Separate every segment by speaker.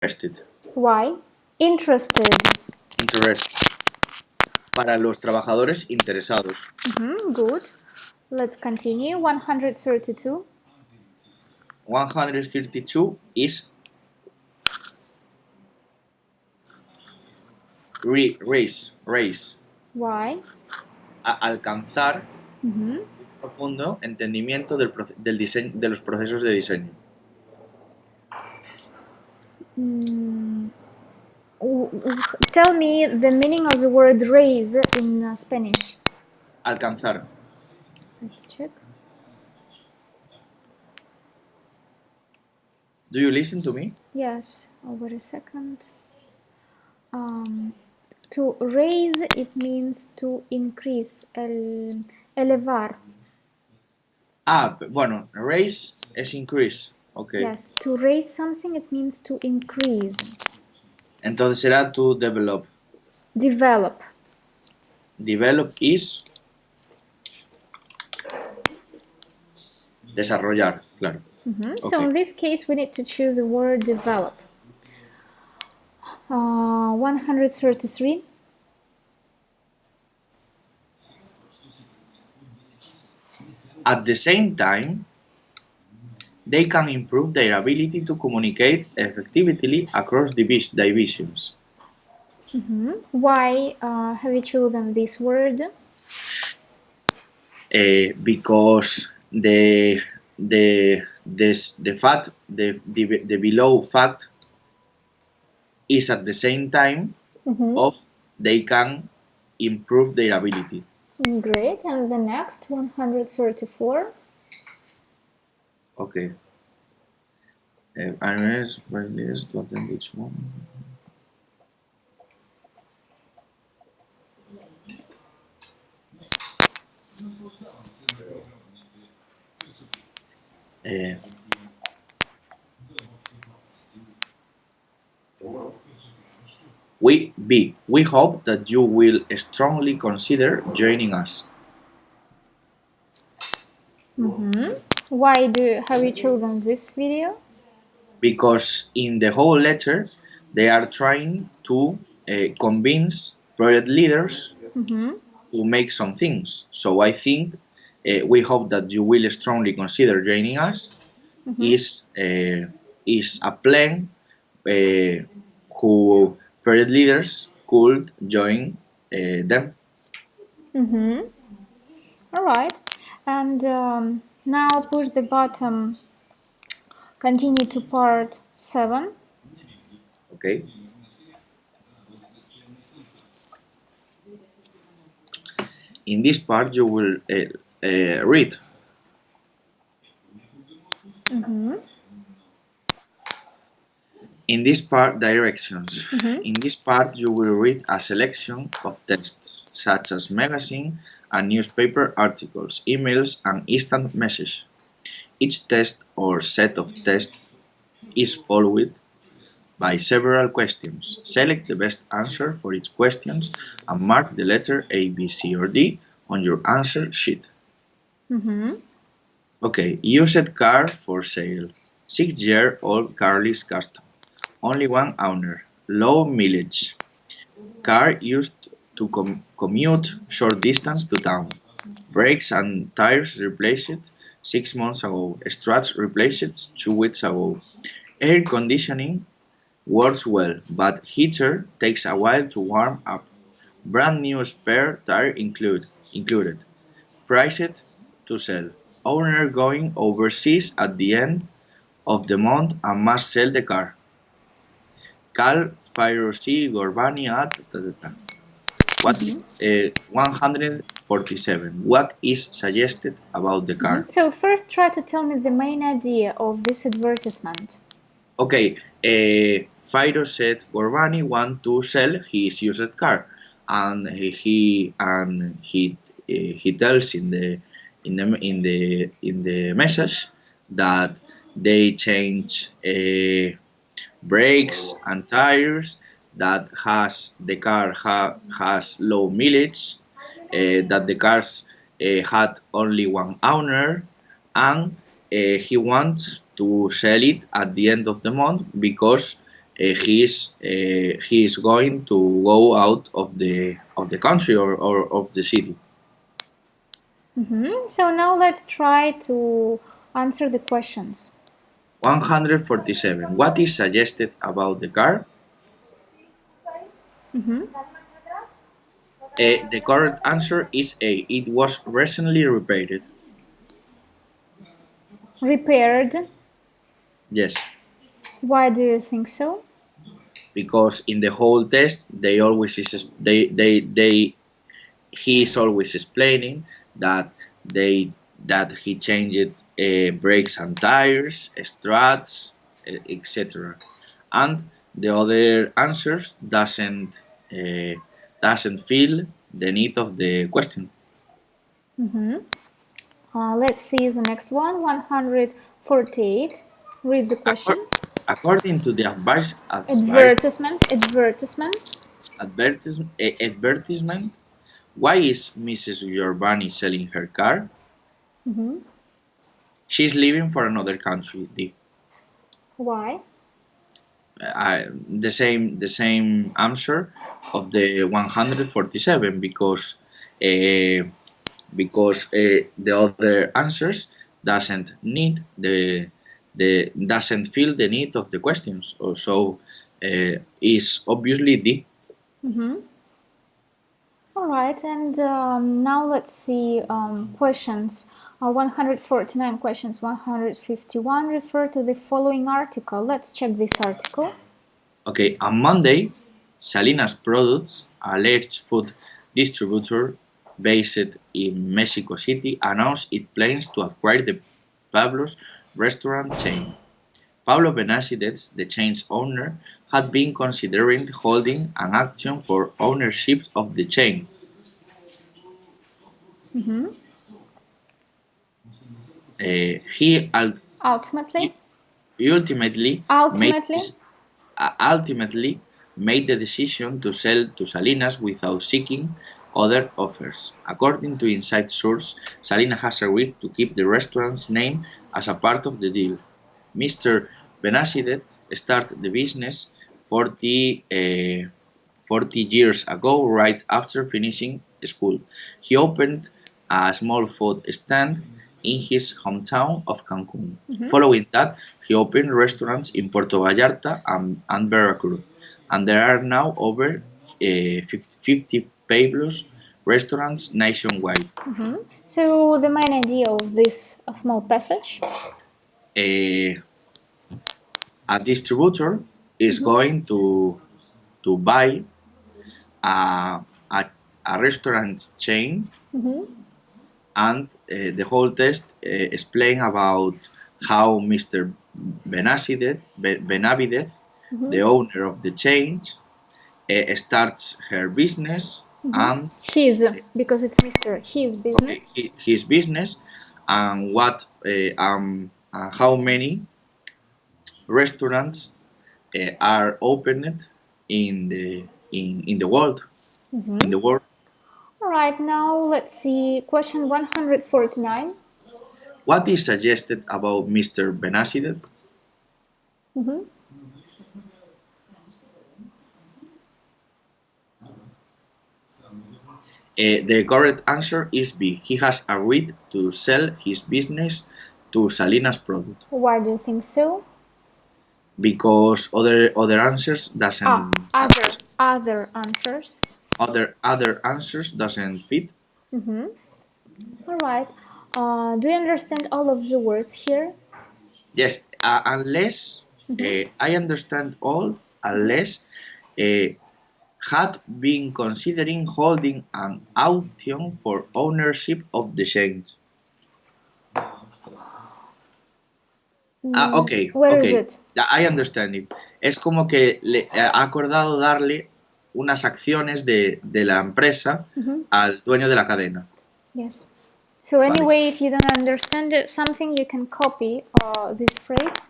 Speaker 1: Interested.
Speaker 2: Why? Interested.
Speaker 1: Interest. Para los trabajadores interesados.
Speaker 2: Good. Let's continue. 132.
Speaker 1: 152 is raise.
Speaker 2: Why?
Speaker 1: Alcanzar un profundo entendimiento del diseño, de los procesos de diseño.
Speaker 2: Tell me the meaning of the word raise in Spanish.
Speaker 1: Alcanzar.
Speaker 2: Let's check.
Speaker 1: Do you listen to me?
Speaker 2: Yes. Wait a second. To raise, it means to increase, elevar.
Speaker 1: Bueno, raise es increase. Okay.
Speaker 2: Yes, to raise something, it means to increase.
Speaker 1: Entonces será to develop.
Speaker 2: Develop.
Speaker 1: Develop is desarrollar, claro.
Speaker 2: So in this case, we need to choose the word develop. 133.
Speaker 1: At the same time, they can improve their ability to communicate effectively across divisions.
Speaker 2: Why have you chosen this word?
Speaker 1: Because the below fact is at the same time of they can improve their ability.
Speaker 2: Great. And the next, 134.
Speaker 1: Okay. Unless leaders to attend each one. We hope that you will strongly consider joining us.
Speaker 2: Why have you chosen this video?
Speaker 1: Because in the whole letter, they are trying to convince project leaders to make some things. So I think we hope that you will strongly consider joining us. Is a plan who project leaders could join them.
Speaker 2: All right. And now push the button. Continue to part 7.
Speaker 1: Okay. In this part, you will read. In this part, directions. In this part, you will read a selection of texts, such as magazine and newspaper articles, emails, and instant message. Each test or set of tests is followed by several questions. Select the best answer for each question and mark the letter A, B, C, or D on your answer sheet. Okay, used car for sale. 6-year-old Carly's custom. Only one owner. Low mileage. Car used to commute short distance to town. Brakes and tires replaced 6 months ago. Struts replaced 2 weeks ago. Air conditioning works well, but heater takes a while to warm up. Brand new spare tire included. Priced to sell. Owner going overseas at the end of the month and must sell the car. Cal Firosi Gorbani at What is 147? What is suggested about the car?
Speaker 2: So first try to tell me the main idea of this advertisement.
Speaker 1: Okay, Firo said Gorbani want to sell his used car, and he tells in the message that they change brakes and tires, that the car has low mileage, that the cars had only one owner, and he wants to sell it at the end of the month because he is going to go out of the country or of the city.
Speaker 2: So now let's try to answer the questions.
Speaker 1: 147. What is suggested about the car? The correct answer is A. It was recently repaired.
Speaker 2: Repaired.
Speaker 1: Yes,
Speaker 2: Why do you think so?
Speaker 1: because in the whole test they always is they he is always explaining that they that he changed brakes and tires, struts, etc. And the other answers doesn't feel the need of the question.
Speaker 2: Let's see the next one. 148. Read the
Speaker 1: Accor-
Speaker 2: question.
Speaker 1: According to the
Speaker 2: Advertisement.
Speaker 1: advertisement, why is Mrs. Giovanni selling her car? She's leaving for another country.
Speaker 2: Why?
Speaker 1: The same answer of the 147 because the other answers doesn't need the doesn't feel the need of the questions. So is obviously D.
Speaker 2: All right, and now let's see questions. 149 questions, 151 refer to the following article. Let's check this article.
Speaker 1: Okay, on Monday, Salinas Products, a large food distributor based in Mexico City, announced it plans to acquire the Pablo's restaurant chain. Pablo Benavides, the chain's owner, had been considering holding an auction for ownership of the chain. He,
Speaker 2: Ultimately,
Speaker 1: he ultimately made
Speaker 2: ultimately,
Speaker 1: ultimately made the decision to sell to Salinas without seeking other offers. According to inside source, Salinas has agreed to keep the restaurant's name as a part of the deal. Mr. Benavides started the business 40 years ago, right after finishing school. He opened a small food stand in his hometown of Cancun. Following that, he opened restaurants in Puerto Vallarta and Veracruz, and there are now over 50 Pablos restaurants nationwide.
Speaker 2: so the main idea of this small passage.
Speaker 1: A, a distributor is going to buy a, a, a restaurant chain, and the whole test explain about how Mr. Benavides, the owner of the chain, starts her business and
Speaker 2: His, because it's Mr. His
Speaker 1: okay,
Speaker 2: business.
Speaker 1: his business, and how many restaurants are opened in the world in the world.
Speaker 2: All right, now let's see question 149.
Speaker 1: What is suggested about Mr. Benavides? The correct answer is B. He has agreed to sell his business to Salinas Product
Speaker 2: Why do you think so?
Speaker 1: because other answers doesn't
Speaker 2: Other answers.
Speaker 1: other answers doesn't fit.
Speaker 2: All right. Do you understand all of the words here?
Speaker 1: Yes, unless I understand all, unless uh, had been considering holding an auction for ownership of the chains. Ok,
Speaker 2: Where
Speaker 1: ok,
Speaker 2: is it?
Speaker 1: I understand it. Es como que le ha acordado darle unas acciones de la empresa al dueño de la cadena.
Speaker 2: Yes. So
Speaker 1: Vale.
Speaker 2: anyway, if you don't understand something, you can copy this phrase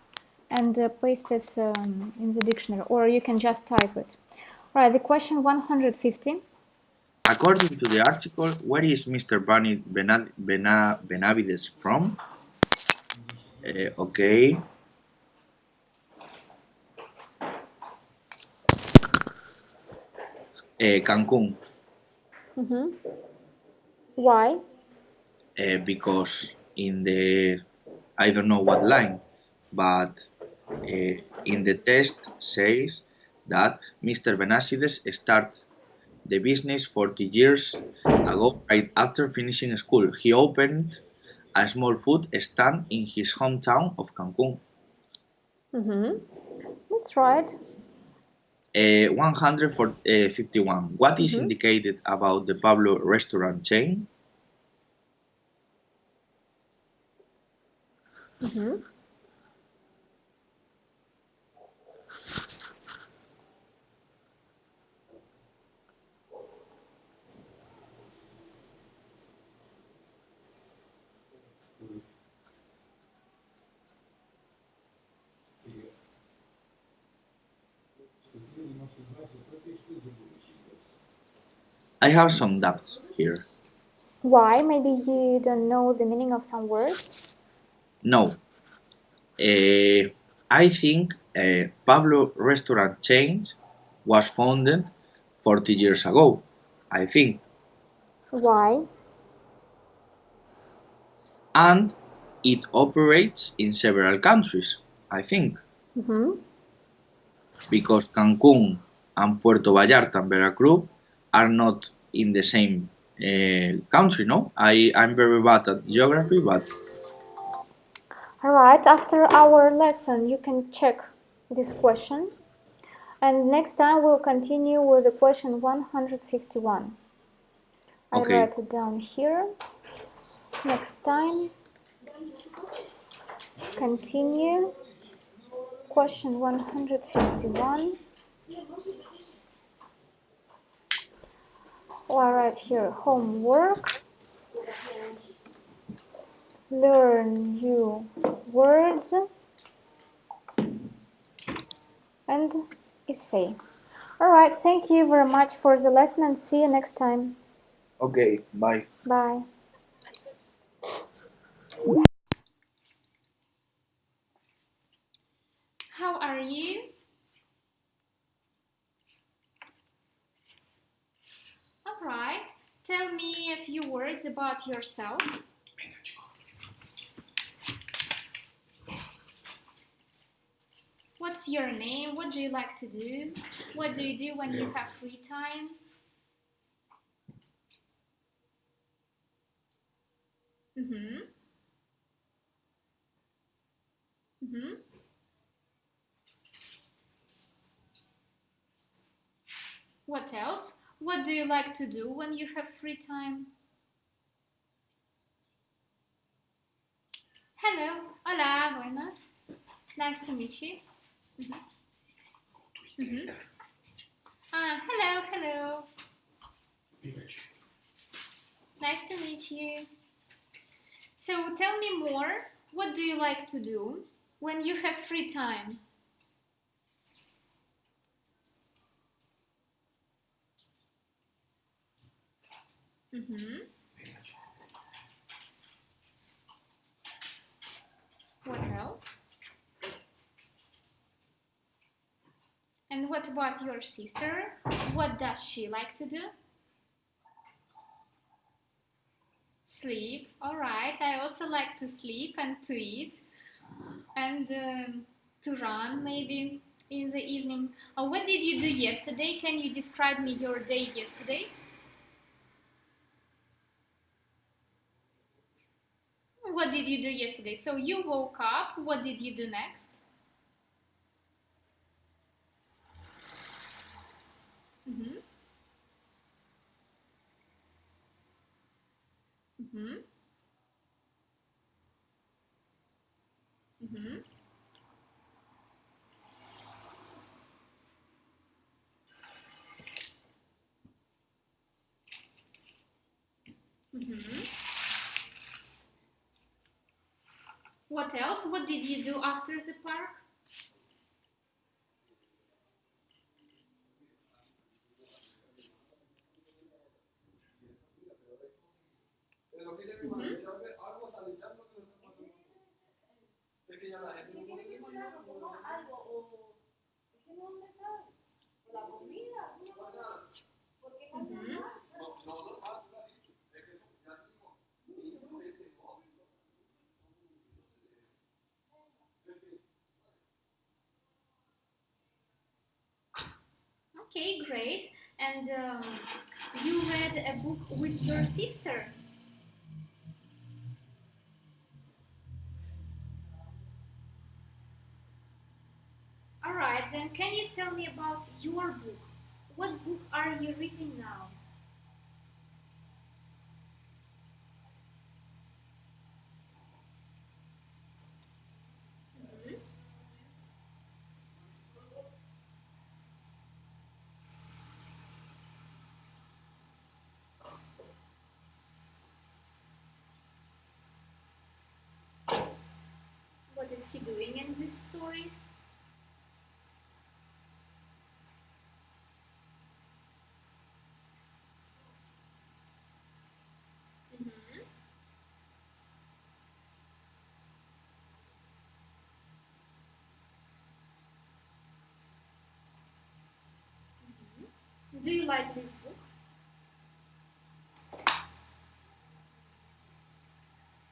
Speaker 2: and paste it in the dictionary, or you can just type it. All right, the question 150.
Speaker 1: According to the article, where is Mr. Benavides from? Okay. Cancun,
Speaker 2: Why?
Speaker 1: because in the, I don't know what line, but in the test says that Mr. Benacides started the business 40 years ago, right after finishing school. He opened a small food stand in his hometown of Cancun.
Speaker 2: That's right.
Speaker 1: 151. What is indicated about the Pablo restaurant chain? I have some doubts here.
Speaker 2: Why? Maybe you don't know the meaning of some words?
Speaker 1: No, I think Pablo restaurant chain was founded 40 years ago. I think,
Speaker 2: Why?
Speaker 1: and it operates in several countries. I think because Cancun and Puerto Vallarta and Veracruz are not in the same country. No, I'm very bad at geography, but
Speaker 2: Alright, after our lesson, you can check this question. And next time we'll continue with the question 151. I
Speaker 1: okay.
Speaker 2: write it down here. Next time, continue. Question 151. I write here homework. Learn new words and essay. Alright, thank you very much for the lesson and see you next time.
Speaker 1: Okay, bye.
Speaker 2: Bye. How are you? Alright, tell me a few words about yourself. What's your name? What do you like to do? What do you do when you have free time? Mm-hmm. Mm-hmm. What else? What do you like to do when you have free time? Hello. Hola. Buenas. Nice to meet you. Mm-hmm. Hello. Hello. Nice to meet you. So tell me more. What do you like to do when you have free time? Mm-hmm. What else? And what about your sister? What does she like to do? Sleep. All right. I also like to sleep and to eat and to run maybe in the evening. What did you do yesterday? Can you describe me your day yesterday? What did you do yesterday? So you woke up. What did you do next? Mm-hmm. Mm-hmm. Mm-hmm. Mm-hmm. What else? What did you do after the park? Mm-hmm. Okay, great. And you read a book with your sister. All right, then can you tell me about your book? What book are you reading now? Mhm. What is he doing in this story? Mhm. Mhm. Do you like this book?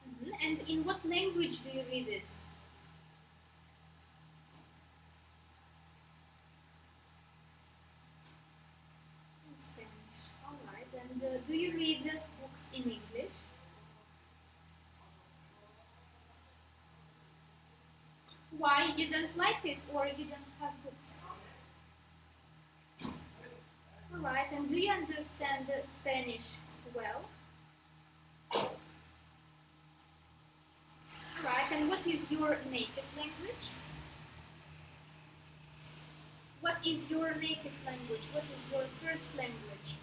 Speaker 2: Mhm. And in what language do you read it? In Spanish. All right. And do you read books in English? Why you don't like it, or you don't have books? All right. And do you understand Spanish well? All right. And what is your native language? What is your native language? What is your first language?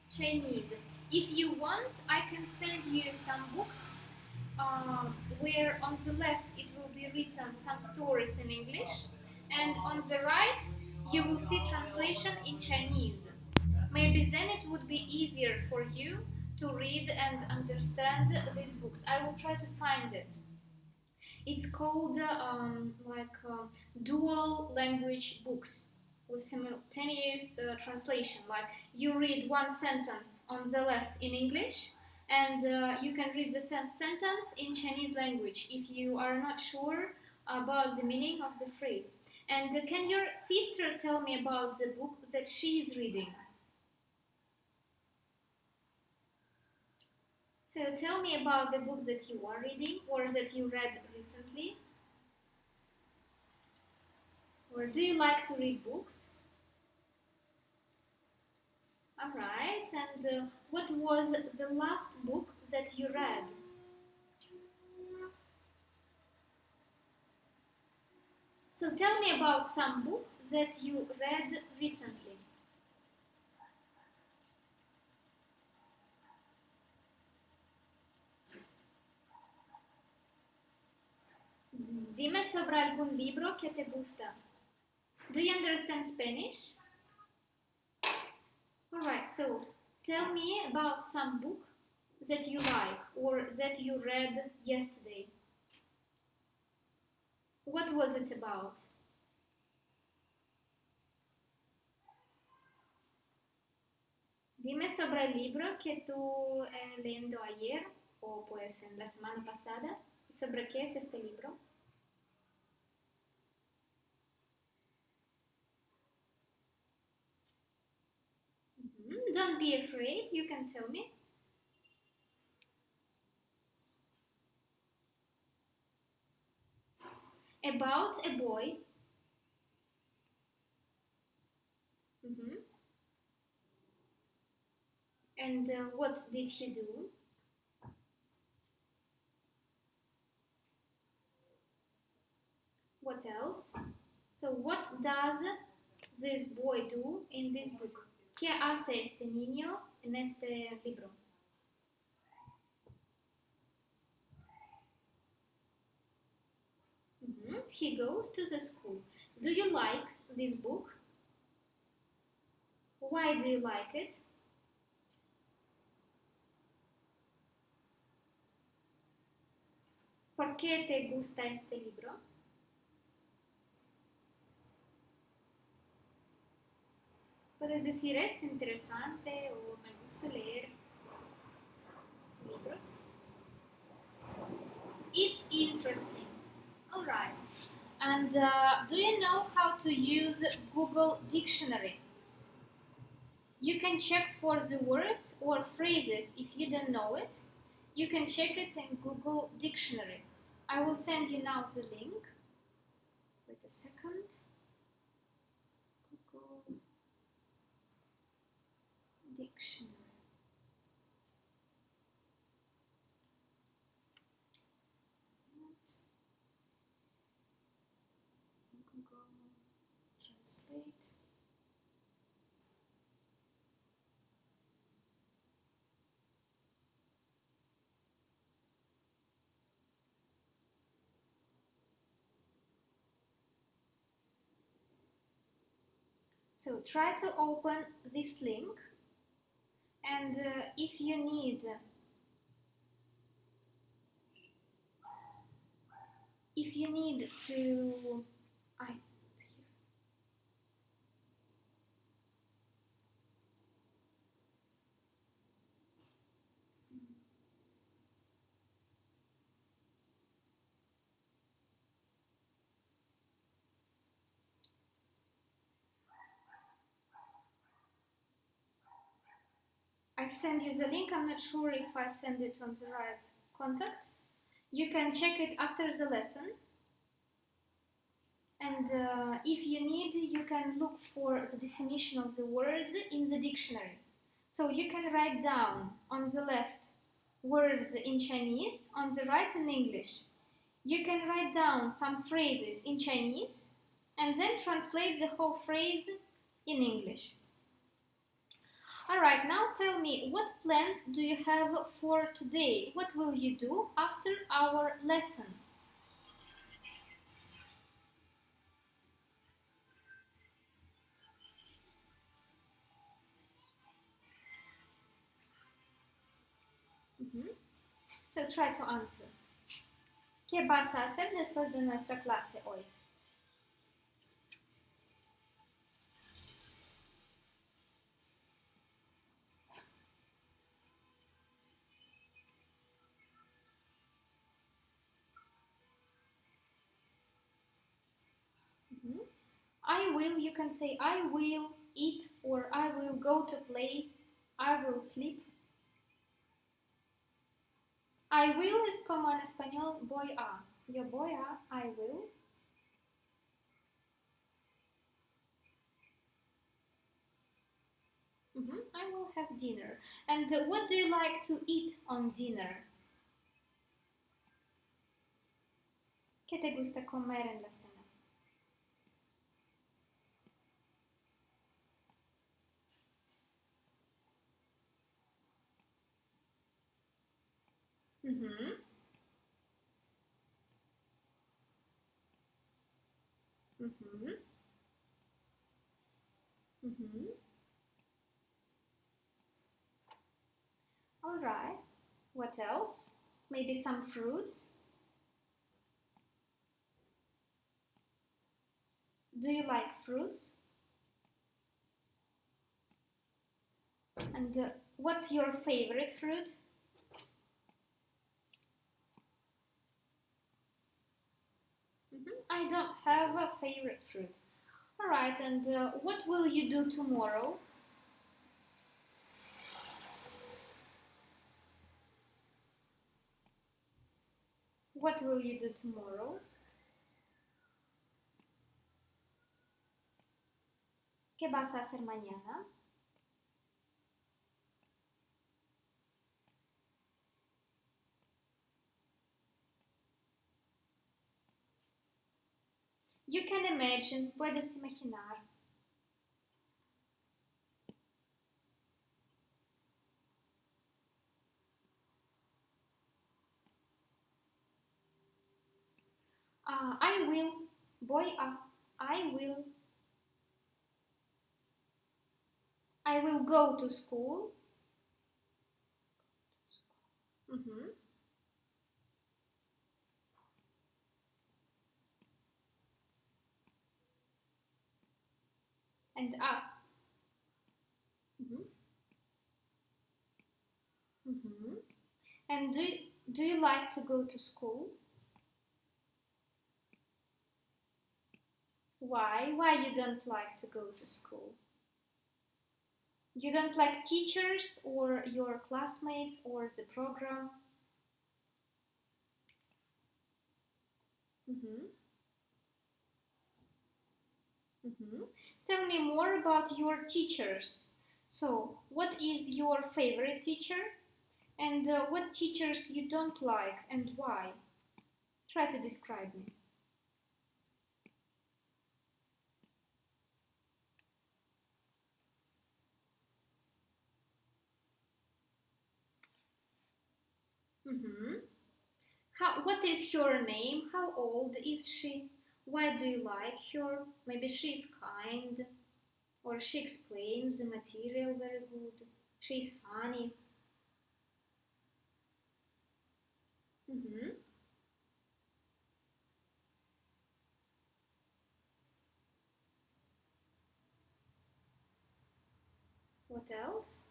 Speaker 2: Chinese. If you want, I can send you some books where on the left it will be written some stories in English, and on the right you will see translation in Chinese. Maybe then it would be easier for you to read and understand these books. I will try to find it. It's called dual language books with simultaneous translation. Like you read one sentence on the left in English, and you can read the same sentence in Chinese language if you are not sure about the meaning of the phrase. And can your sister tell me about the book that she is reading? So tell me about the book that you are reading or that you read recently. Or do you like to read books? All right. And what was the last book that you read? So tell me about some book that you read recently. Dime sobre algún libro que te gusta. Do you understand Spanish? All right. So tell me about some book that you like or that you read yesterday. What was it about? Dime sobre el libro que tú leyendo ayer o pues en la semana pasada. ¿Sobre qué es este libro? Don't be afraid, you can tell me. About a boy. Mhm. And what did he do? What else? So, what does this boy do in this book? ¿Qué hace este niño en este libro? He goes to the school. Do you like this book? Why do you like it? ¿Por qué te gusta este libro? Puedes decir es interesante o me gusta leer libros. It's interesting. All right. And do you know how to use Google Dictionary? You can check for the words or phrases if you don't know it. You can check it in Google Dictionary. I will send you now the link. Wait a second. Google Dictionary. Google Translate. So try to open this link, and if you need to I I've sent you the link. I'm not sure if I send it on the right contact. You can check it after the lesson. And if you need, you can look for the definition of the words in the dictionary. So you can write down on the left words in Chinese, on the right in English. You can write down some phrases in Chinese and then translate the whole phrase in English. Alright, now tell me, what plans do you have for today? What will you do after our lesson? So try to answer. ¿Qué vas a hacer después de nuestra clase hoy? I will, you can say I will eat or I will go to play, I will sleep. I will es como en español voy a. Yo voy a, I will. I will have dinner. And what do you like to eat on dinner? ¿Qué te gusta comer en la cena? Mm-hmm. Mm-hmm. Mm-hmm. All right. What else? Maybe some fruits? Do you like fruits? And what's your favorite fruit? I don't have a favorite fruit. Alright, and what will you do tomorrow? What will you do tomorrow? ¿Qué vas a hacer mañana? You can imagine, puedes imaginar. I will, voy a, I will. I will go to school. Mm-hmm. And up. Mm-hmm. Mm-hmm. And do you like to go to school? Why? Why you don't like to go to school? You don't like teachers or your classmates or the program? Mm-hmm. Mm-hmm. Tell me more about your teachers. So, what is your favorite teacher? And what teachers you don't like and why? Try to describe me. Mm-hmm. What is her name? How old is she? Why do you like her? Maybe she is kind, or she explains the material very good. She is funny. Mm-hmm. What else?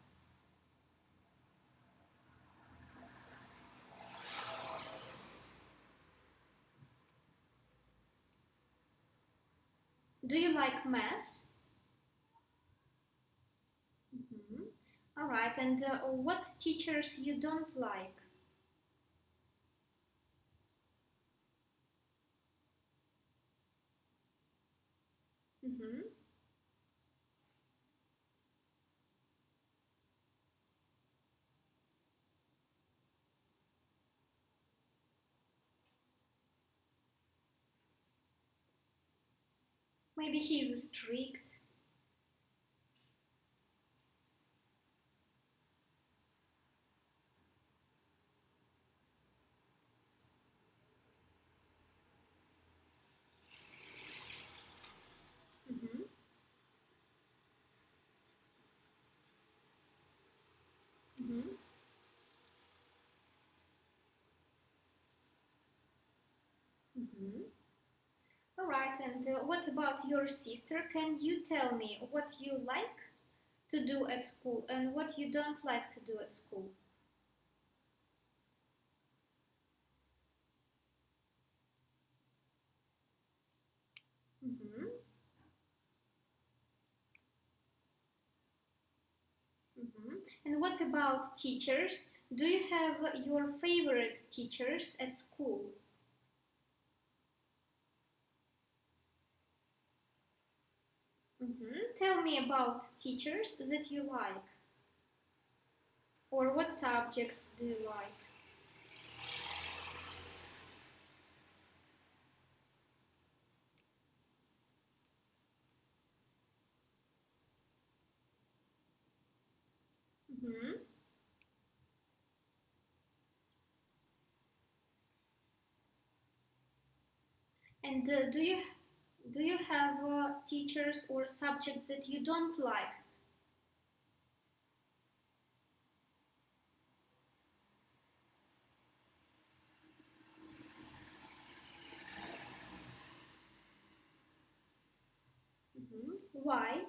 Speaker 2: Do you like math? Mm-hmm. All right. And what teachers you don't like? Mm-hmm. Maybe he is strict. Mm-hmm. Mm-hmm. Mm-hmm. All right. And what about your sister? Can you tell me what you like to do at school and what you don't like to do at school? Mm-hmm. Mm-hmm. And what about teachers? Do you have your favorite teachers at school? Mm-hmm. Tell me about teachers that you like, or what subjects do you like? Mm-hmm. And do you have teachers or subjects that you don't like? Mm-hmm. Why?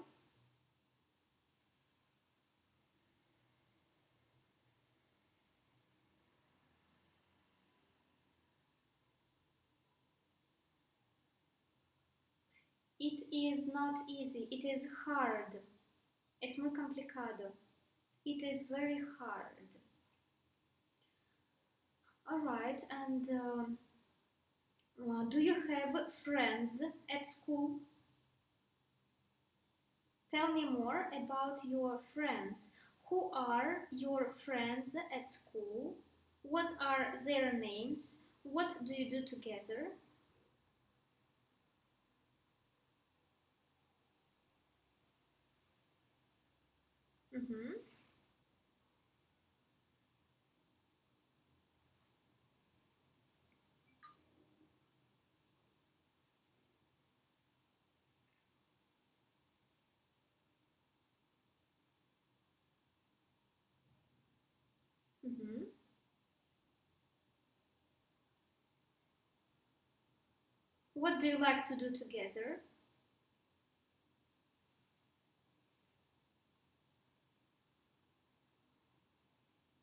Speaker 2: It is not easy. It is hard. Es muy complicado. It is very hard. All right. And do you have friends at school? Tell me more about your friends. Who are your friends at school? What are their names? What do you do together? Mm-hmm. Mm-hmm. What do you like to do together?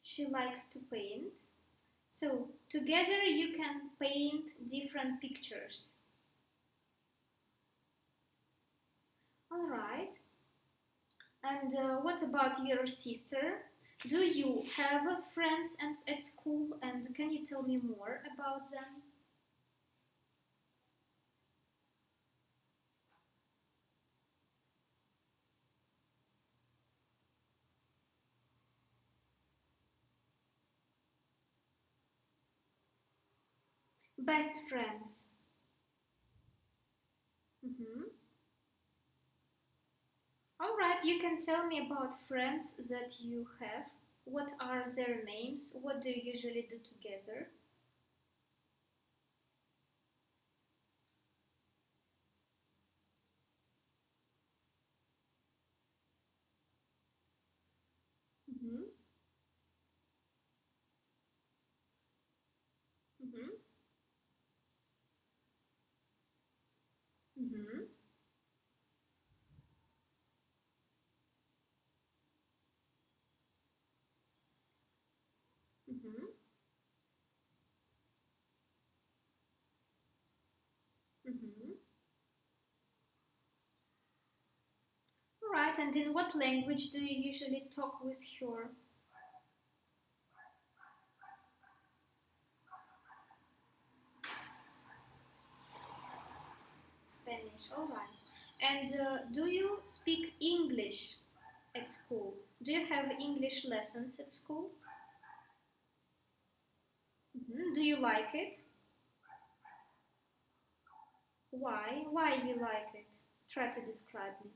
Speaker 2: She likes to paint. So, together you can paint different pictures. All right. And what about your sister? Do you have friends at school, and can you tell me more about them? Best friends. Mm-hmm. All right, you can tell me about friends that you have. What are their names? What do you usually do together? Mm-hmm. Mm-hmm. Mm-hmm. Mm-hmm. Mm-hmm. All right, and in what language do you usually talk with her? Spanish. All right. And do you speak English at school? Do you have English lessons at school? Do you like it? Why? Why you like it? Try to describe me.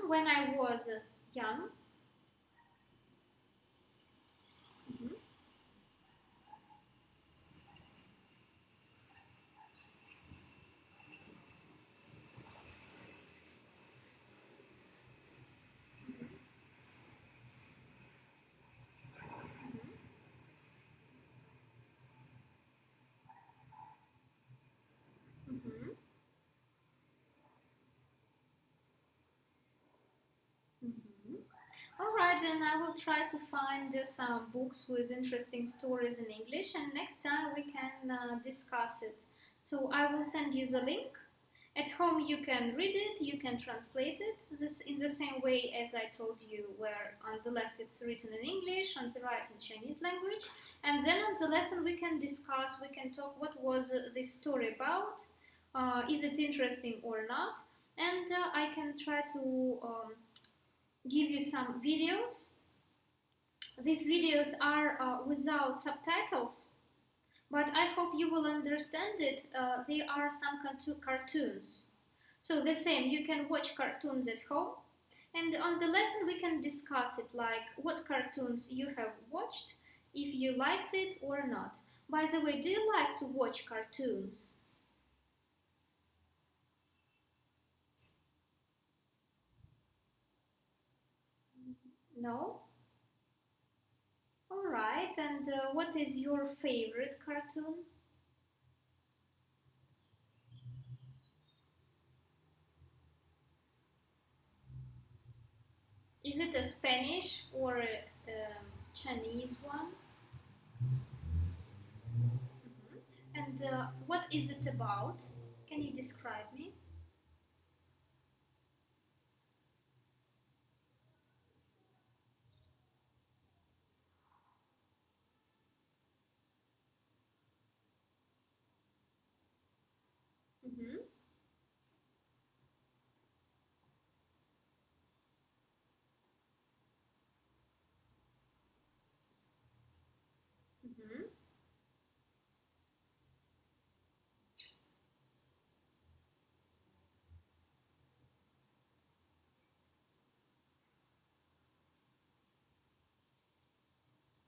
Speaker 2: When I was young. Mhm. Mhm. Mhm. All right, then I will try to find some books with interesting stories in English, and next time we can discuss it. So I will send you the link. At home, you can read it, you can translate it this in the same way as I told you, where on the left it's written in English, on the right in Chinese language, and then on the lesson we can discuss, we can talk what was this story about, is it interesting or not, and I can try to give you some videos. These videos are without subtitles, but I hope you will understand it. They are some cartoons. So the same, you can watch cartoons at home, and on the lesson we can discuss it, like what cartoons you have watched, if you liked it or not. By the way, do you like to watch cartoons? No? Alright, and what is your favorite cartoon? Is it a Spanish or a Chinese one? And what is it about? Can you describe me? Mm-hmm. Mm-hmm.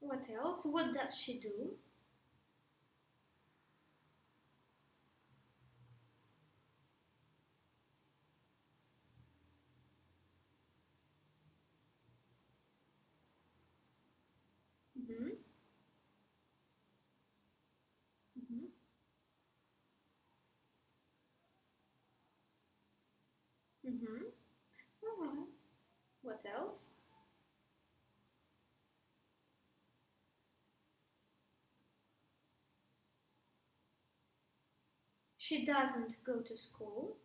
Speaker 2: What else? What does she do? Mm-hmm. Mm-hmm. Mm-hmm. All right. What else? She doesn't go to school.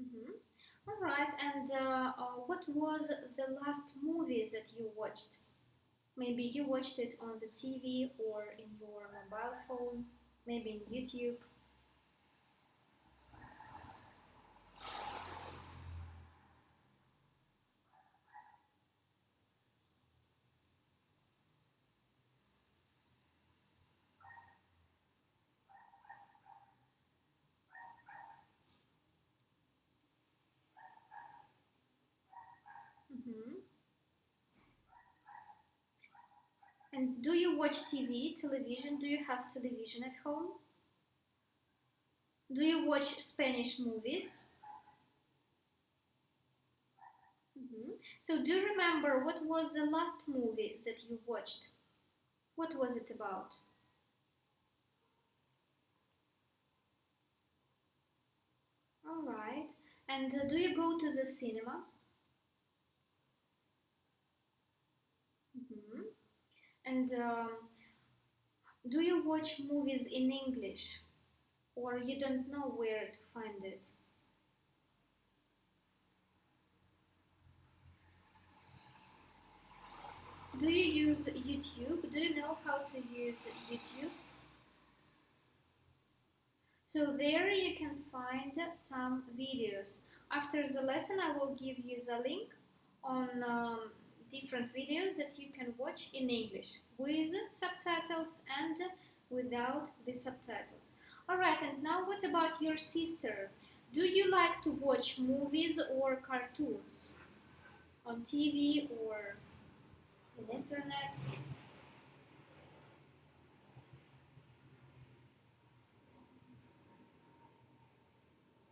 Speaker 2: Mm-hmm. All right, and what was the last movie that you watched? Maybe you watched it on the TV or in your mobile phone, maybe in YouTube. Mm-hmm. And do you watch TV, television? Do you have television at home? Do you watch Spanish movies? Hmm. So, do you remember what was the last movie that you watched? What was it about? All right. And do you go to the cinema? Hmm. And do you watch movies in English or you don't know where to find it? Do you use YouTube? Do you know how to use YouTube? So there you can find some videos. After the lesson I will give you the link on different videos that you can watch in English with subtitles and without the subtitles. Alright, and now what about your sister? Do you like to watch movies or cartoons on TV or in internet?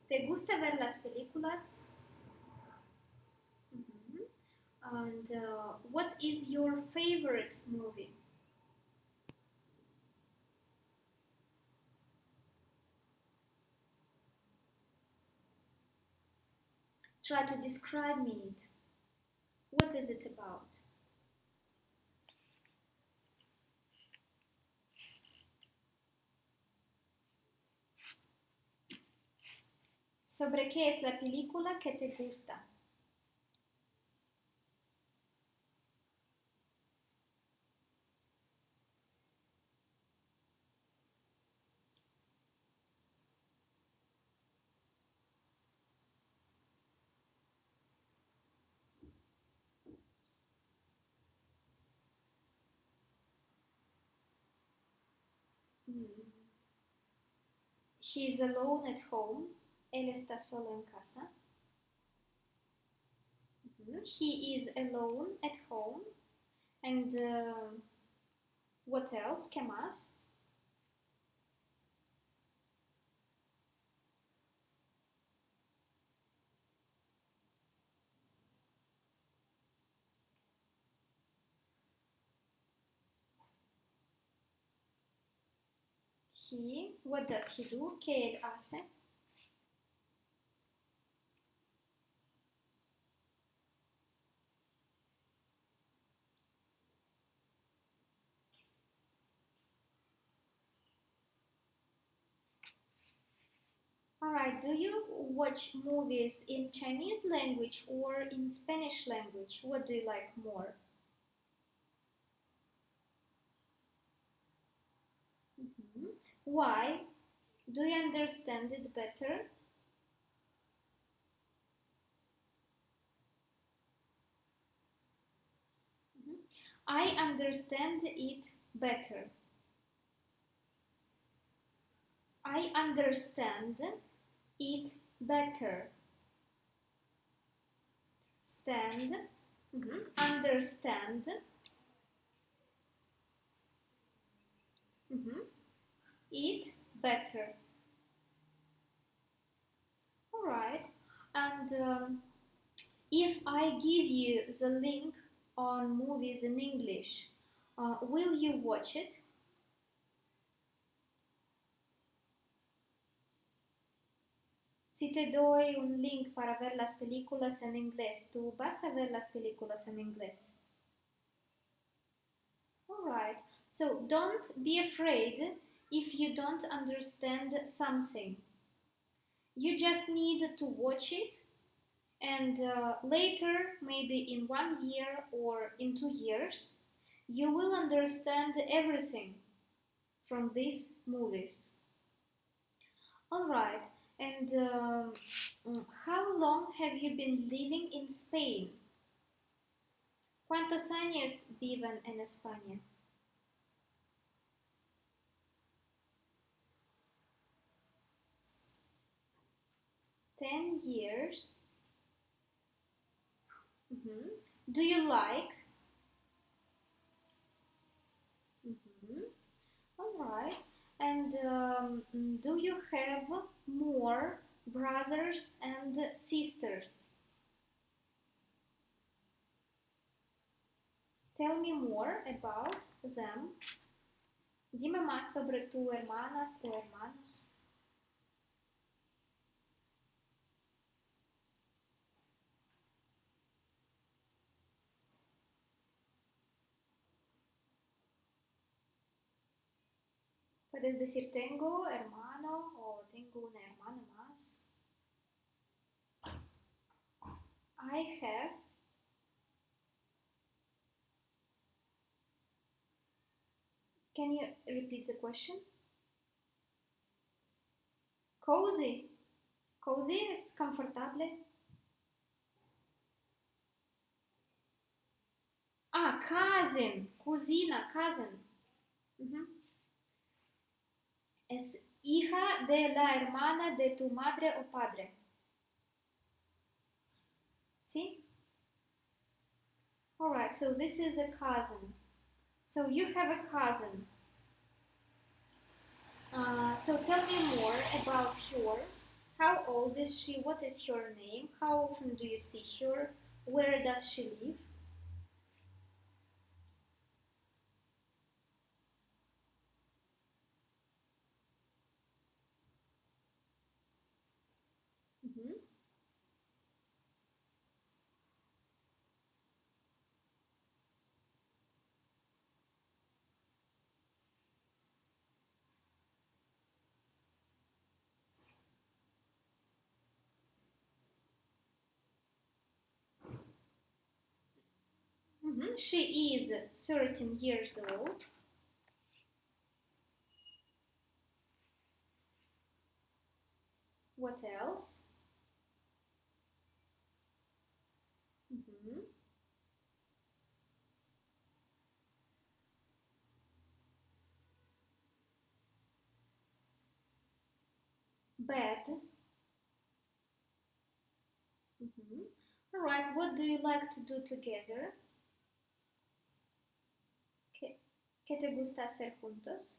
Speaker 2: ¿Te gusta ver las películas? Mhm. And what is your favorite movie? Try to describe me it. What is it about? ¿Sobre qué es la película que te gusta? Mm. He's alone at home. Él está solo en casa. Mhm. He is alone at home. And what else? ¿Qué más? What does he do? ¿Qué él hace? Alright, do you watch movies in Chinese language or in Spanish language? What do you like more? Mhm. Why? Do you understand it better? Mhm. I understand it better. I understand it better. Stand. Mhm. Understand. Mhm. It better. All right. And if I give you the link on movies in English, will you watch it? Si te doy un link para ver las películas en inglés, ¿tú vas a ver las películas en inglés? Alright, so don't be afraid if you don't understand something. You just need to watch it, and later, maybe in 1 year or in 2 years, you will understand everything from these movies. Alright, and how long have you been living in Spain? ¿Cuántos años viven en España? 10 years. Do you like? Alright. And do you have more brothers and sisters? Tell me more about them. Dime más sobre tus hermanas o hermanos. Puedes decir tengo hermano o tengo una hermana más. I have. Can you repeat the question? Cozy. Cozy es confortable. Ah, cousin. Cocina, cousin. Es hija de la hermana de tu madre o padre. ¿Sí? Alright, so this is a cousin. So you have a cousin. So tell me more about her. How old is she? What is her name? How often do you see her? Where does she live? She is 13 years old. What else? Bed. Alright, what do you like to do together? ¿Qué te gusta hacer juntos?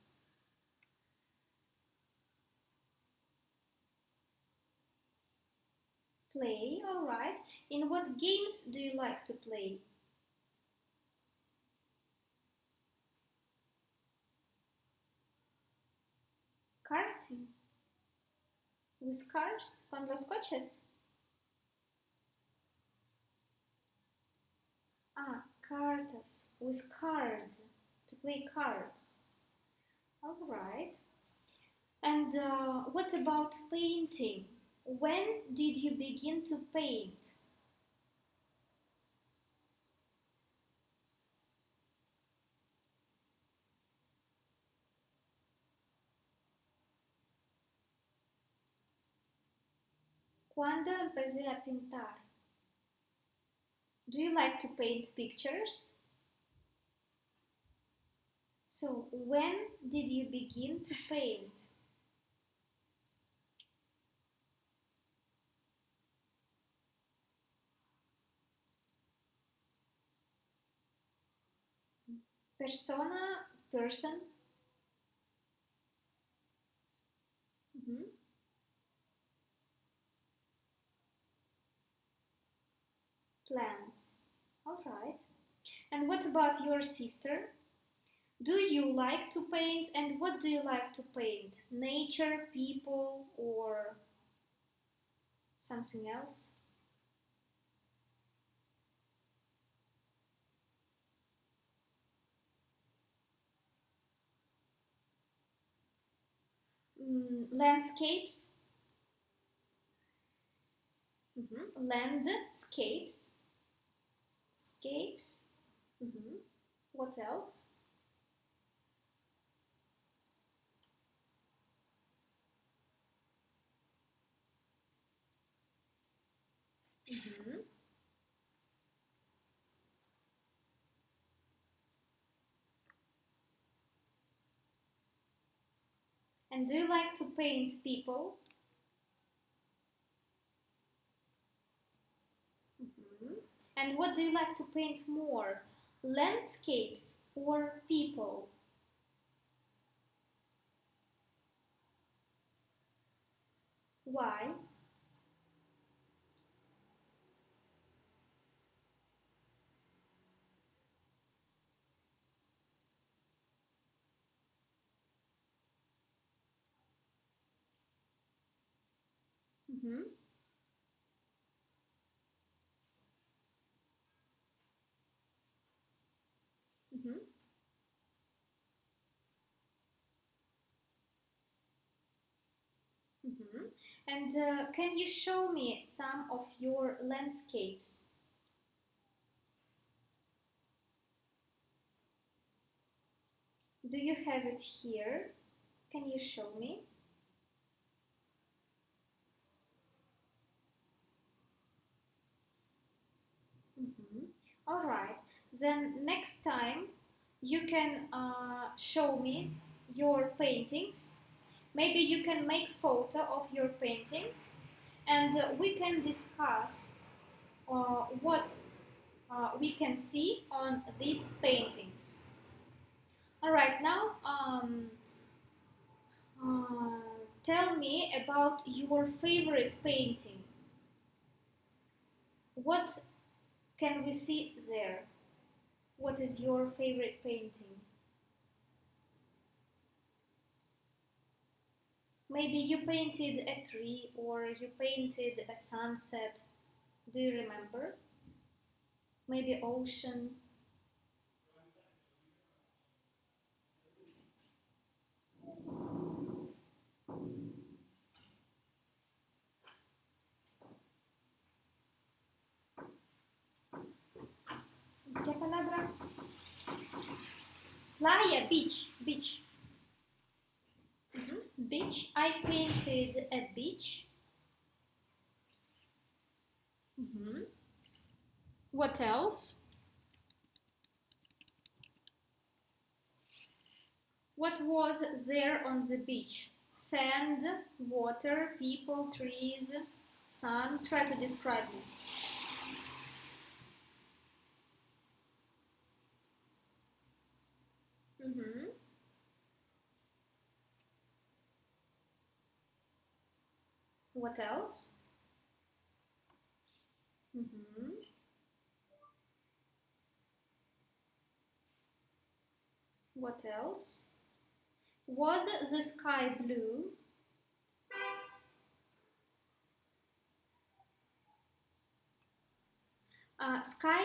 Speaker 2: Play, alright. In what games do you like to play? Karting. With cars? Con los coches? Ah, cartas. With cards. To play cards. Alright. And what about painting? When did you begin to paint? ¿Cuándo empecé a pintar? Do you like to paint pictures? So, when did you begin to paint? Persona, person. Plants. Alright. And what about your sister? Do you like to paint, and what do you like to paint? Nature, people, or Something else? Landscapes. Landscapes. Scapes. What else? And do you like to paint people? And what do you like to paint more? Landscapes or people? Why? Mm-hmm. Mm-hmm. Mm-hmm. And can you show me some of your landscapes? Do you have it here? Can you show me? All right. Then next time you can show me your paintings. Maybe you can make photo of your paintings, and we can discuss what we can see on these paintings. All right. Now, uh, tell me about your favorite painting. What can we see there? What is your favorite painting? Maybe you painted a tree or you painted a sunset. Do you remember? Maybe ocean. ¿Qué palabra? Playa, beach, beach. Beach. I painted a beach. What else? What was there on the beach? Sand, water, people, trees, sun. Try to describe me. Mm-hmm. What else? Mm-hmm. What else? Was the sky blue? Sky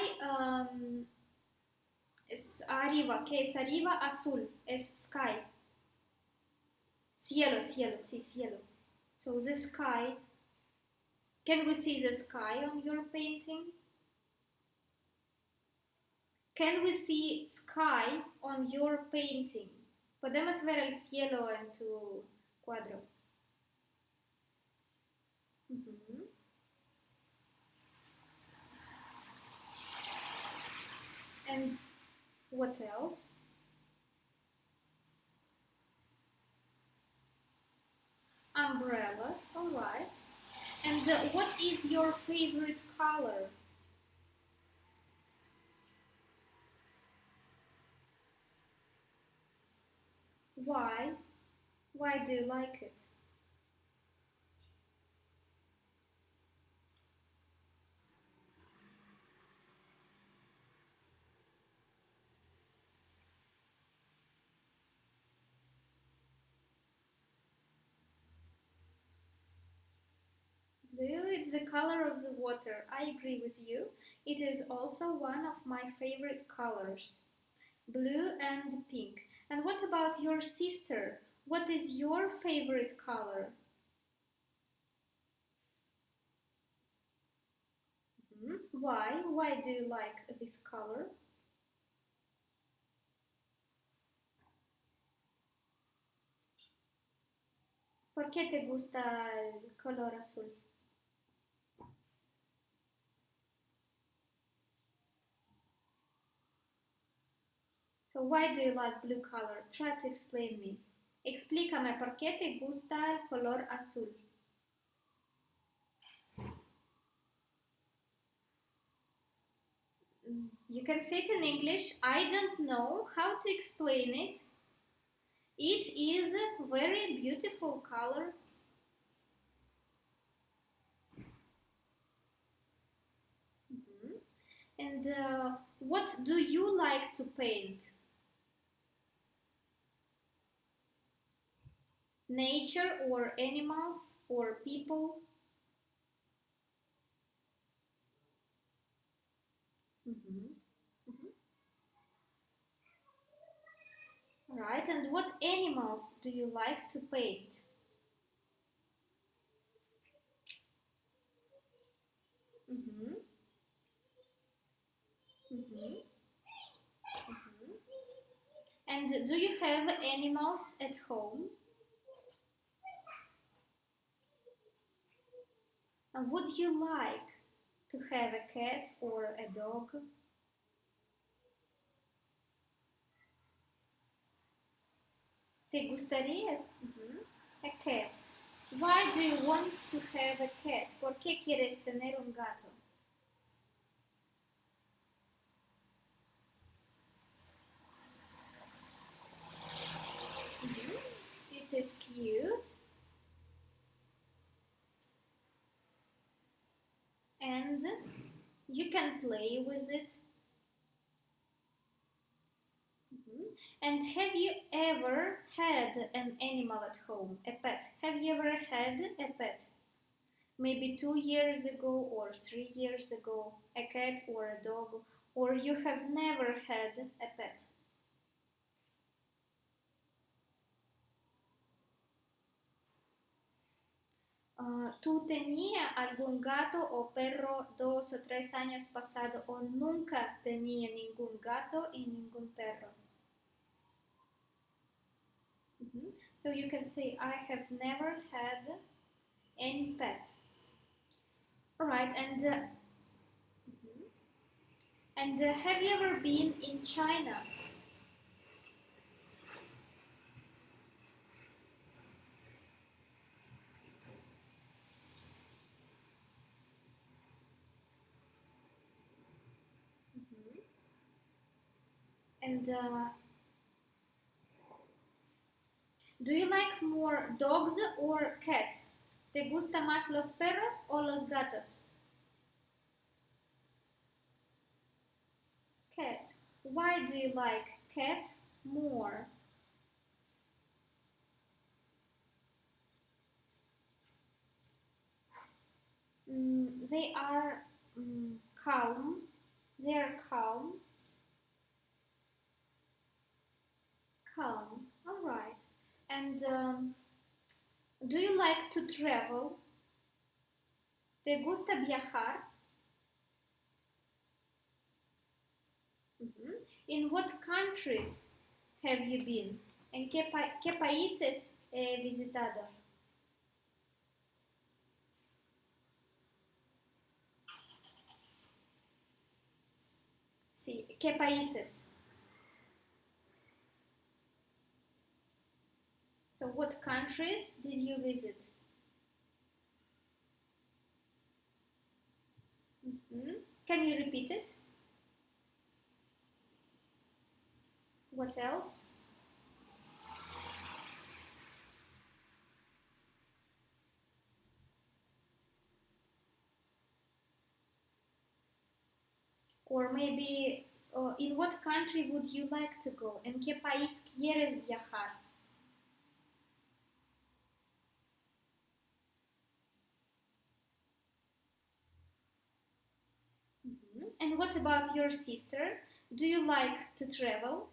Speaker 2: es arriba, que es arriba azul, es sky. Cielo, cielo, sí, cielo. So the sky, can we see the sky on your painting? Can we see sky on your painting? Podemos ver el cielo en tu cuadro. Mm-hmm. And what else? Umbrellas, all right. And what is your favorite color? Why? Why do you like it? it's the color of the water. I agree with you. It is also one of my favorite colors, blue and pink. And what about your sister? What is your favorite color? Why? Why do you like this color? ¿Por qué te gusta el color azul? So why do you like blue color? Try to explain me. Explícame por qué te gusta el color azul. You can say it in English. I don't know how to explain it. It is a very beautiful color. And what do you like to paint? Nature or animals or people? Mhm. Right, and what animals do you like to paint? Mm-hmm. Mm-hmm. And do you have animals at home? And would you like to have a cat or a dog? ¿Te gustaría? A cat. Why do you want to have a cat? ¿Por qué quieres tener un gato? It is cute and you can play with it. And have you ever had an animal at home, a pet? Have you ever had a pet? Maybe 2 years ago or 3 years ago, a cat or a dog, or you have never had a pet? ¿Tú tenías algún gato o perro 2 o 3 años pasado o nunca tenía ningún gato y ningún perro? So you can say, I have never had any pet. All right, and have you ever been in China? And do you like more dogs or cats? ¿Te gusta más los perros o los gatos? Cat. Why do you like cat more? They are calm. They are calm. Calm. All right. And do you like to travel? ¿Te gusta viajar? In what countries have you been? ¿En qué países he visitado? Sí, ¿qué países? So what countries did you visit? Can you repeat it? What else? Or maybe in what country would you like to go? ¿En qué país quieres viajar? And what about your sister? Do you like to travel?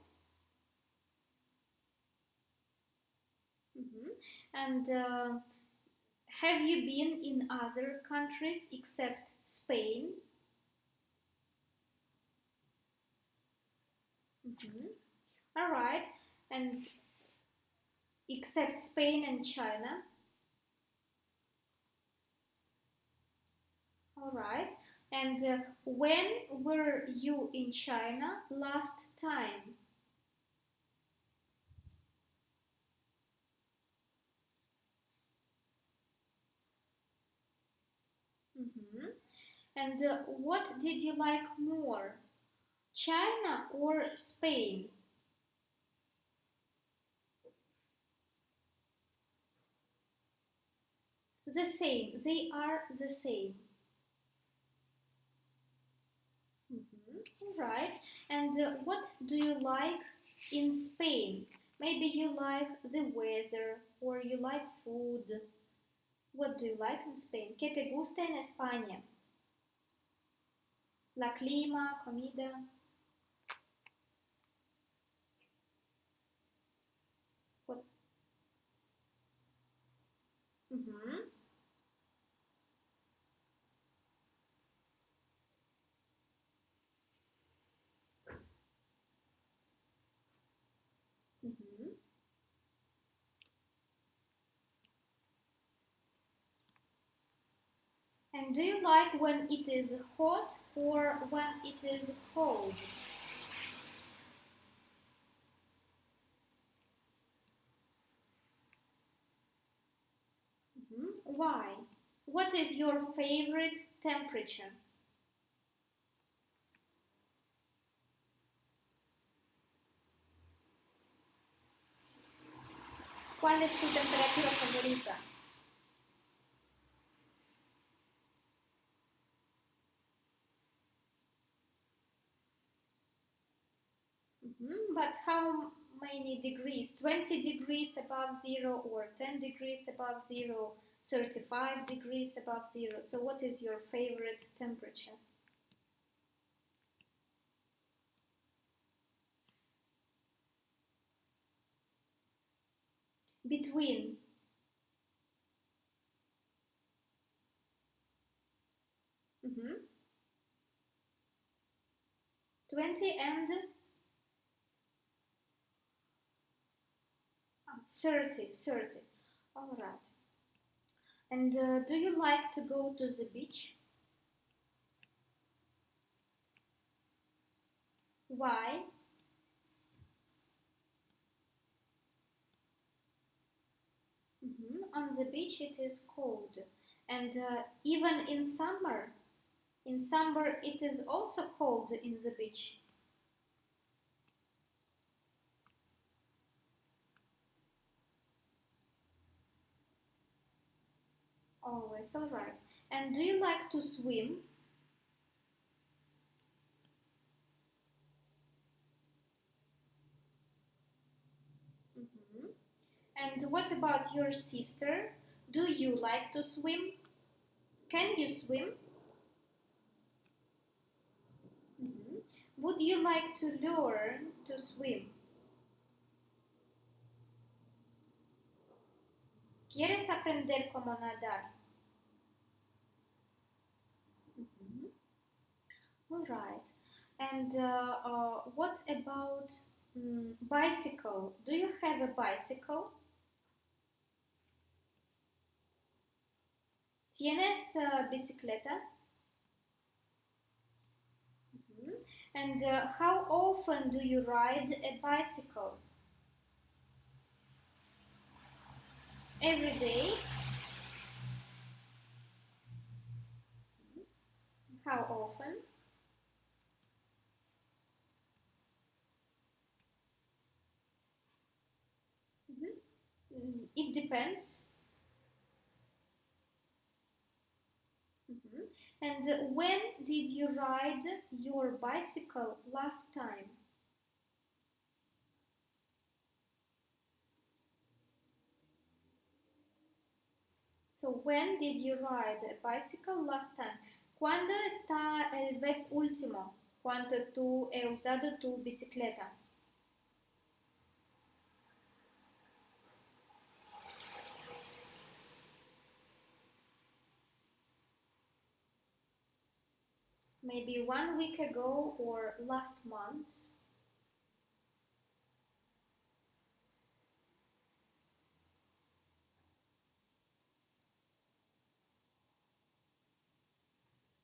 Speaker 2: Mm-hmm. And have you been in other countries except Spain? Mm-hmm. All right. And except Spain and China? All right. And when were you in China last time? Mm-hmm. And what did you like more, China or Spain? The same. They are the same. Mm-hmm. Right. And what do you like in Spain? Maybe you like the weather or you like food. What do you like in Spain? ¿Qué te gusta en España? La clima, comida. What? Mm-hmm. Mm-hmm. And do you like when it is hot or when it is cold? Mhm. Why? What is your favorite temperature? ¿Cuál es tu temperatura favorita? But how many degrees? 20 degrees above zero or 10 degrees above zero, 35 degrees above zero. So what is your favorite temperature? Between 20 and 30, 30. All right. And do you like to go to the beach? Why? On the beach it is cold. And even in summer it is also cold in the beach. Always, all right. And do you like to swim? Mhm. And what about your sister? Do you like to swim? Can you swim? Mhm. Would you like to learn to swim? ¿Quieres aprender cómo nadar? Mhm. All right. And what about bicycle? Do you have a bicycle? ¿Tienes bicicleta? Mhm. And how often do you ride a bicycle? Every day? How often? It depends. Mhm. And when did you ride your bicycle last time? So when did you ride a bicycle last time? ¿Cuándo está el vez último cuando tú he usado tu bicicleta? Maybe 1 week ago or last month.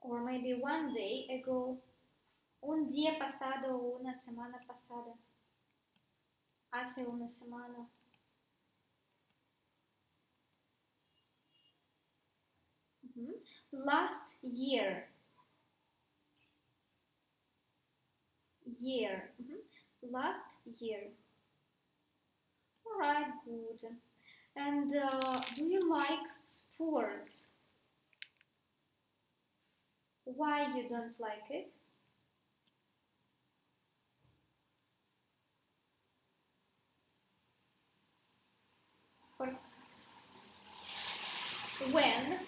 Speaker 2: Or maybe one day ago. Un día pasado o una semana pasada. Hace una semana. Last year. Year. Last year. Alright, good. And do you like sports? Why you don't like it? Or when?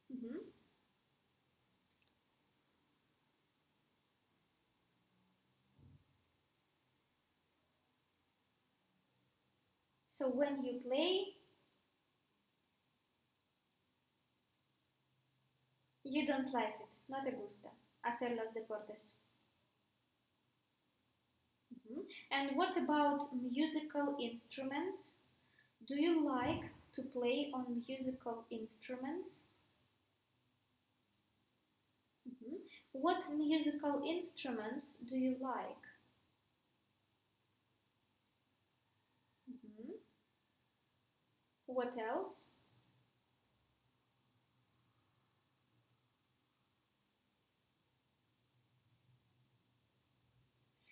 Speaker 2: Mhm. So when you play, you don't like it. No te gusta hacer los deportes. And what about musical instruments? Do you like to play on musical instruments? What musical instruments do you like? What else?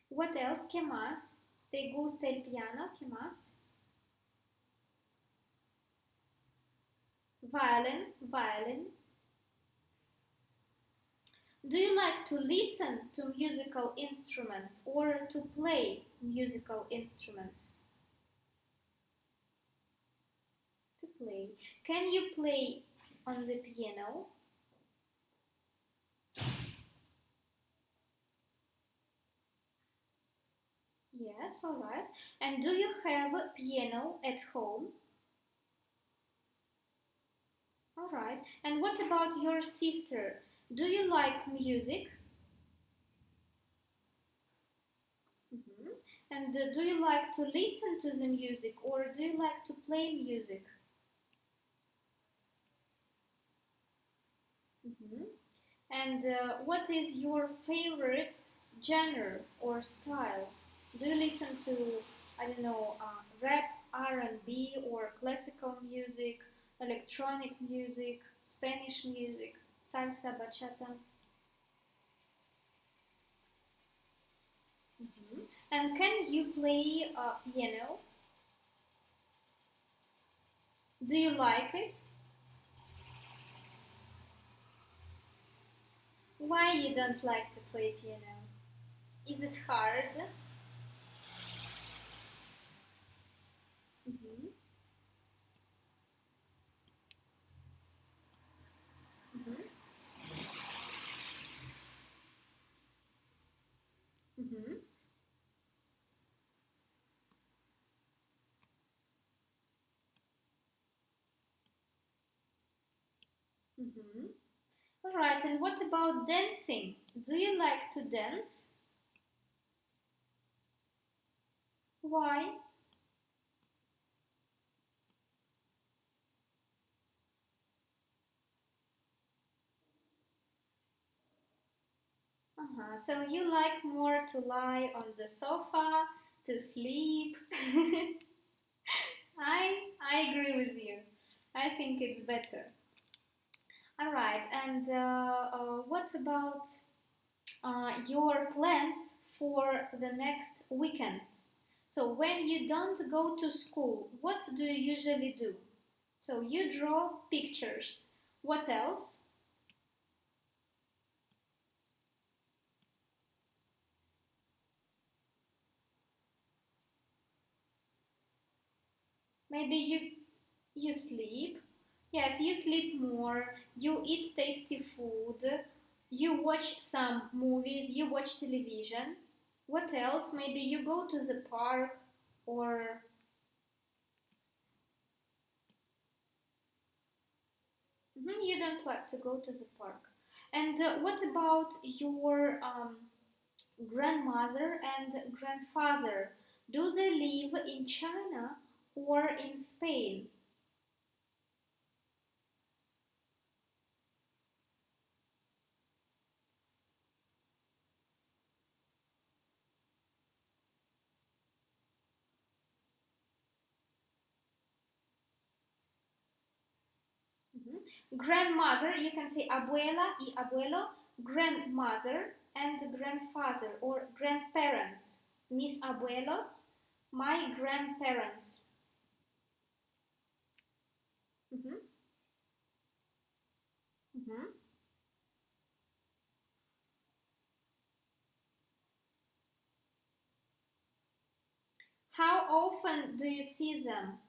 Speaker 2: What else? ¿Qué más? ¿Te gusta el piano? ¿Qué más? Violin, violin. Do you like to listen to musical instruments or to play musical instruments? To play. Can you play on the piano? Yes, all right. And do you have a piano at home? All right. And what about your sister? Do you like music? And do you like to listen to the music or do you like to play music? And what is your favorite genre or style? Do you listen to, I don't know, rap, R&B, or classical music, electronic music, Spanish music, salsa, bachata? And can you play piano? Do you like it? Why you don't like to play piano? Is it hard? Mm-hmm. Mm-hmm. Mm-hmm. Mm-hmm. All right, and what about dancing? Do you like to dance? Why? So you like more to lie on the sofa, to sleep? I agree with you. I think it's better. All right, and what about your plans for the next weekends? So when you don't go to school, what do you usually do? So you draw pictures. What else? Maybe you sleep. Yes, you sleep more. You eat tasty food. You watch some movies. You watch television. What else? Maybe you go to the park or mhm, you don't like to go to the park. And what about your grandmother and grandfather? Do they live in China or in Spain? Mhm. Grandmother, you can say abuela y abuelo, grandmother and grandfather or grandparents. Mis abuelos, my grandparents. Mhm, mhm. How often do you see them?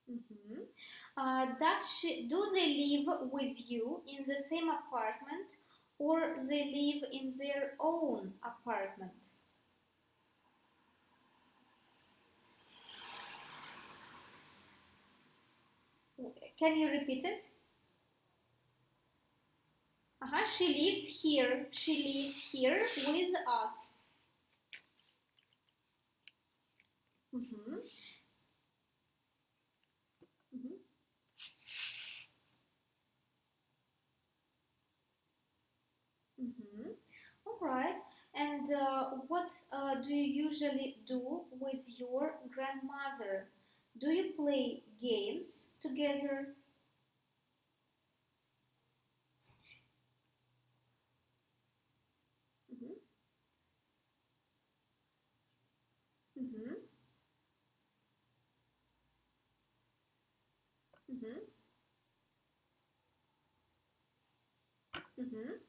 Speaker 2: Mhm. Do they live with you in the same apartment or they live in their own apartment? Can you repeat it? She lives here. She lives here with us. Mhm, mhm, mhm. All right. And what do you usually do with your grandmother? Do you play games together? Mhm, mhm, mhm, mhm.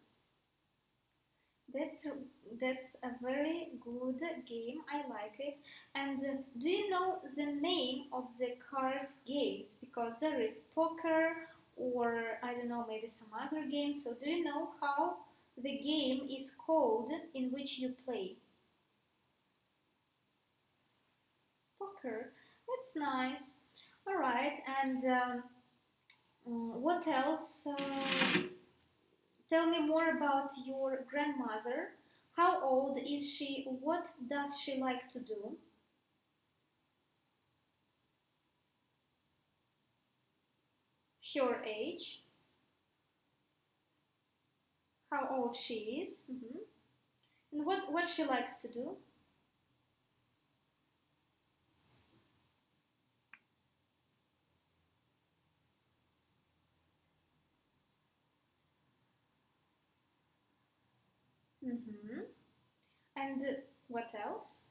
Speaker 2: That's a, that's a very good game. I like it. And do you know the name of the card games? Because there is poker or I don't know, maybe some other games. So do you know how the game is called in which you play? Poker. That's nice. All right. And what else? Tell me more about your grandmother. How old is she? What does she like to do? Her age, how old she is, and what she likes to do. hmm And what else?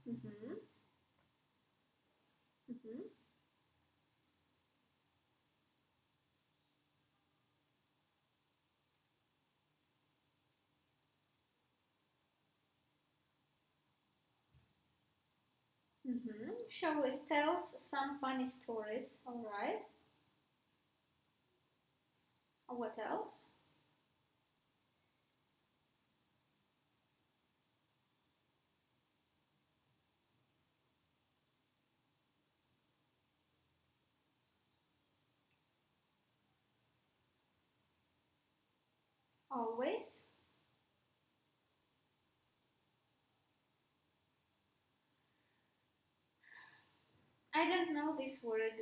Speaker 2: hmm hmm She always tells some funny stories. All right. What else? Always. I don't know this word.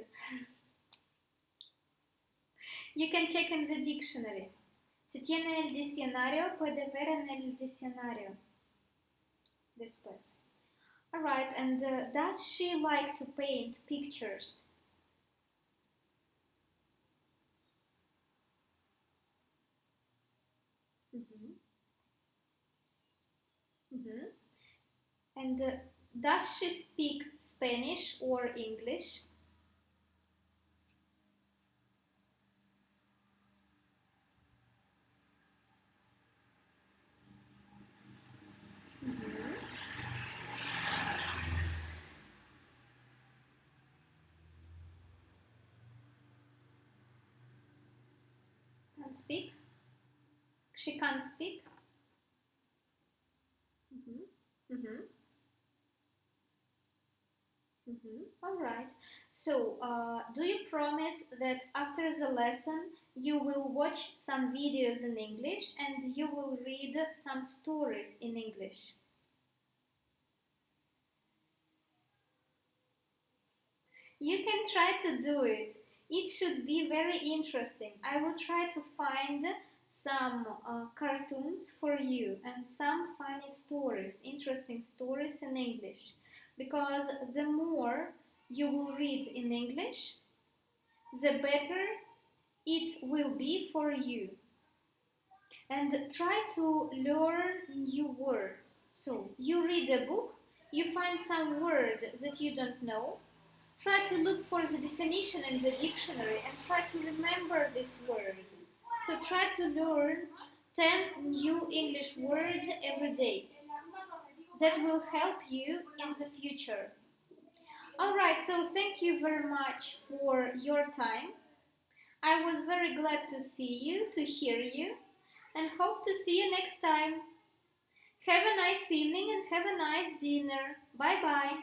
Speaker 2: You can check in the dictionary. Se tiene el diccionario, puede ver en el diccionario después. All right, and does she like to paint pictures? hmm hmm And does she speak Spanish or English? speak. She can't speak. Mm-hmm. Mm-hmm. Mm-hmm. All right. So, do you promise that after the lesson you will watch some videos in English and you will read some stories in English? You can try to do it. It should be very interesting. I will try to find some cartoons for you and some funny stories, interesting stories in English. Because the more you will read in English, the better it will be for you. And try to learn new words. So, you read a book, you find some word that you don't know, try to look for the definition in the dictionary and try to remember this word. So try to learn 10 new English words every day. That will help you in the future. Alright, so thank you very much for your time. I was very glad to see you, to hear you, and hope to see you next time. Have a nice evening and have a nice dinner. Bye bye.